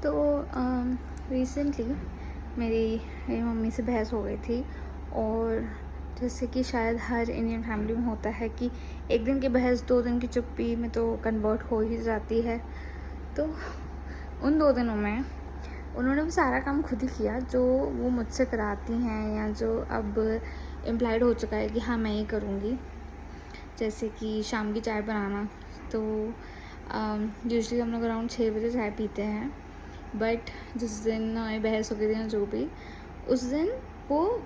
तो रिसेंटली मेरी मम्मी से बहस हो गई थी। और जैसे कि शायद हर इंडियन फैमिली में होता है कि एक दिन की बहस 2 दिन की चुप्पी में तो कन्वर्ट हो ही जाती है। तो उन 2 दिनों में उन्होंने वो सारा काम खुद ही किया जो वो मुझसे कराती हैं, या जो अब इम्प्लाइड हो चुका है कि हाँ मैं ही करूँगी। जैसे कि शाम की चाय बनाना। तो यूजुअली हम लोग अराउंड 6 बजे चाय पीते हैं, बट जिस दिन हमारी बहस हो गई थी ना जो भी, उस दिन वो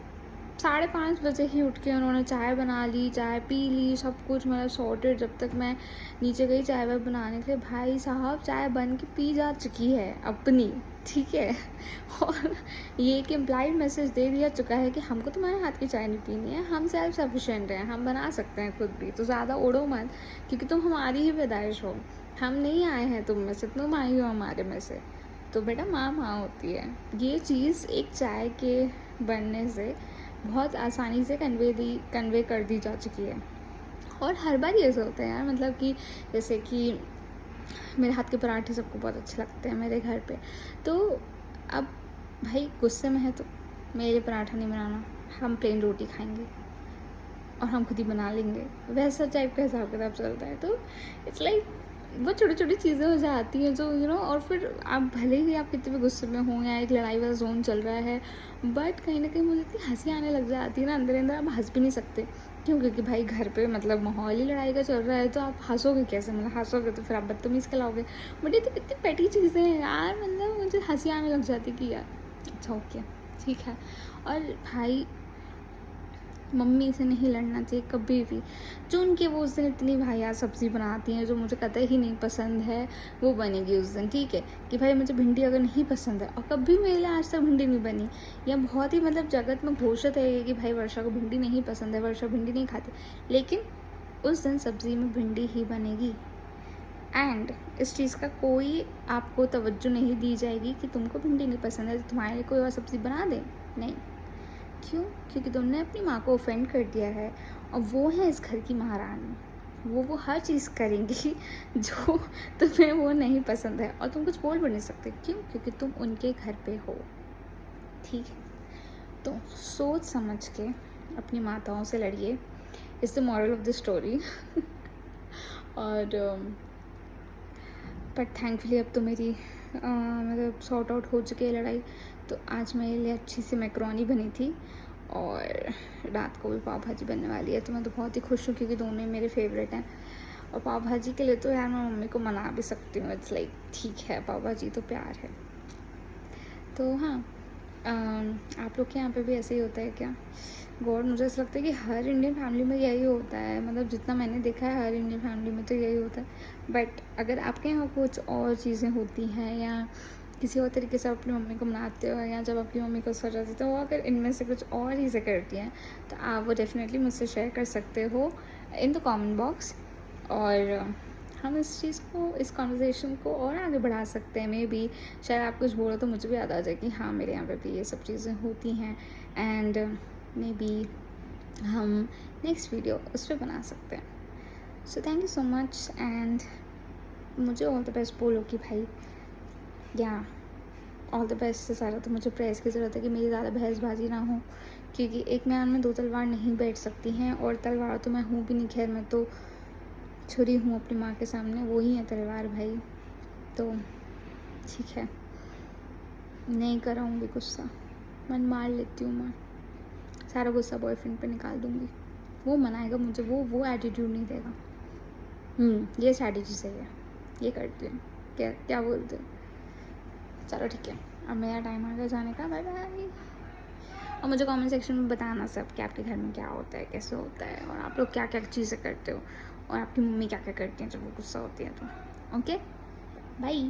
5:30 बजे ही उठ के उन्होंने चाय बना ली, चाय पी ली, सब कुछ मतलब सॉर्टेड। जब तक मैं नीचे गई चाय वाय बनाने के लिए, भाई साहब चाय बन के पी जा चुकी है अपनी, ठीक है। और ये एक इम्प्लाइड मैसेज दे दिया चुका है कि हमको तुम्हारे हाथ की चाय नहीं पीनी है, हम सेल्फ सफिशिएंट हैं, हम बना सकते हैं खुद भी, तो ज़्यादा उड़ो मत क्योंकि तुम हमारी ही पैदाइश हो, हम नहीं आए हैं तुम में से, तुम आई हो हमारे में से। तो बेटा माँ माँ होती है। ये चीज़ एक चाय के बनने से बहुत आसानी से कन्वे कर दी जा चुकी है। और हर बार ये ऐसा होता है यार, मतलब कि जैसे कि मेरे हाथ के पराठे सबको बहुत अच्छे लगते हैं मेरे घर पे। तो अब भाई गुस्से में है तो मेरे पराठा नहीं बनाना, हम प्लेन रोटी खाएंगे और हम खुद ही बना लेंगे, वैसा टाइप का हिसाब किताब चलता है। तो इट्स लाइक वो छोटी छोटी चीज़ें हो जाती हैं जो और फिर आप भले ही आप कितने भी गुस्से में हों या एक लड़ाई वाला जोन चल रहा है, बट कहीं ना कहीं मुझे इतनी हंसी आने लग जाती है ना अंदर अंदर, आप हंस भी नहीं सकते। क्यों? क्योंकि भाई घर पे मतलब माहौल ही लड़ाई का चल रहा है, तो आप हंसोगे कैसे? मतलब हंसोगे तो फिर आप बदतमीज़ कहलाओगे। बट ये तो कितनी पेटी चीज़ें हैं यार, मतलब मुझे हंसी आने लग जाती कि यार अच्छा ओके ठीक है। और भाई मम्मी से नहीं लड़ना चाहिए कभी भी। जो उनके वो उस दिन इतनी वाहियात सब्ज़ी बनाती हैं जो मुझे कतई ही नहीं पसंद है, वो बनेगी उस दिन, ठीक है। कि भाई मुझे भिंडी अगर नहीं पसंद है, और कभी मेरे लिए आज तक भिंडी नहीं बनी, या बहुत ही मतलब जगत में घोषित है कि भाई वर्षा को भिंडी नहीं पसंद है, वर्षा भिंडी नहीं खाती, लेकिन उस दिन सब्ज़ी में भिंडी ही बनेगी। एंड इस चीज़ का कोई आपको तवज्जो नहीं दी जाएगी कि तुमको भिंडी नहीं पसंद है तो तुम्हारे लिए कोई और सब्ज़ी बना दे, नहीं। क्यों? क्योंकि तुमने अपनी माँ को ऑफेंड कर दिया है, और वो है इस घर की महारानी। वो हर चीज़ करेंगी जो तुम्हें वो नहीं पसंद है, और तुम कुछ बोल भी नहीं सकते। क्यों? क्योंकि तुम उनके घर पे हो, ठीक है। तो सोच समझ के अपनी माताओं से लड़िए, is the moral of the story. और बट थैंकफुली अब तो मेरी मतलब सॉर्ट आउट हो चुकी है लड़ाई। तो आज मेरे लिए अच्छी सी मैक्रोनी बनी थी, और रात को भी पाव भाजी बनने वाली है। तो मैं तो बहुत ही खुश हूँ क्योंकि दोनों ही मेरे फेवरेट हैं। और पाव भाजी के लिए तो यार मैं मम्मी को मना भी सकती हूँ, इट्स लाइक ठीक है, पाव भाजी तो प्यार है। तो हाँ, आप लोग के यहाँ पे भी ऐसे ही होता है क्या? गॉड, मुझे ऐसा लगता है कि हर इंडियन फैमिली में यही होता है, मतलब जितना मैंने देखा है हर इंडियन फैमिली में तो यही होता है। बट अगर आपके यहाँ कुछ और चीज़ें होती हैं, या किसी और तरीके से अपनी मम्मी को मनाते हो, या जब आपकी मम्मी को सजा देते हो, अगर इनमें से कुछ और चीज़ें करती हैं तो आप वो डेफिनेटली मुझसे शेयर कर सकते हो इन द कमेंट बॉक्स। और हम इस चीज़ को, इस कॉन्वर्जेसन को और आगे बढ़ा सकते हैं। मे बी शायद आप कुछ बोलो तो मुझे भी याद आ जाए कि हाँ मेरे यहाँ पे भी ये सब चीज़ें होती हैं, एंड मे बी हम नेक्स्ट वीडियो उस पर बना सकते हैं। So thank you so much, and मुझे ऑल द बेस्ट बोलो कि भाई, या ऑल द बेस्ट से सारा तो मुझे प्रेस की ज़रूरत है कि मेरी ज़्यादा बहसबाजी ना हो, क्योंकि एक म्यान में 2 तलवार नहीं बैठ सकती हैं। और तलवार तो मैं हूँ भी नहीं, खैर मैं तो छुरी हूँ अपनी माँ के सामने, वो ही है तलवार भाई। तो ठीक है, नहीं कराऊँगी गुस्सा, मन मार लेती हूँ मैं, सारा गुस्सा बॉयफ्रेंड पे निकाल दूँगी, वो मनाएगा मुझे, वो एटीट्यूड नहीं देगा। ये स्ट्रैटेजी सही है, ये करती हूँ। क्या क्या बोलते हो? चलो ठीक है, अब मेरा टाइम आ गया जाने का, बाय बाय। और मुझे कमेंट सेक्शन में बताना सब कि आपके घर में क्या होता है, कैसे होता है, और आप लोग क्या क्या चीज़ें करते हो, और आपकी मम्मी क्या क्या करती हैं जब वो गुस्सा होती है तो। Okay, bye.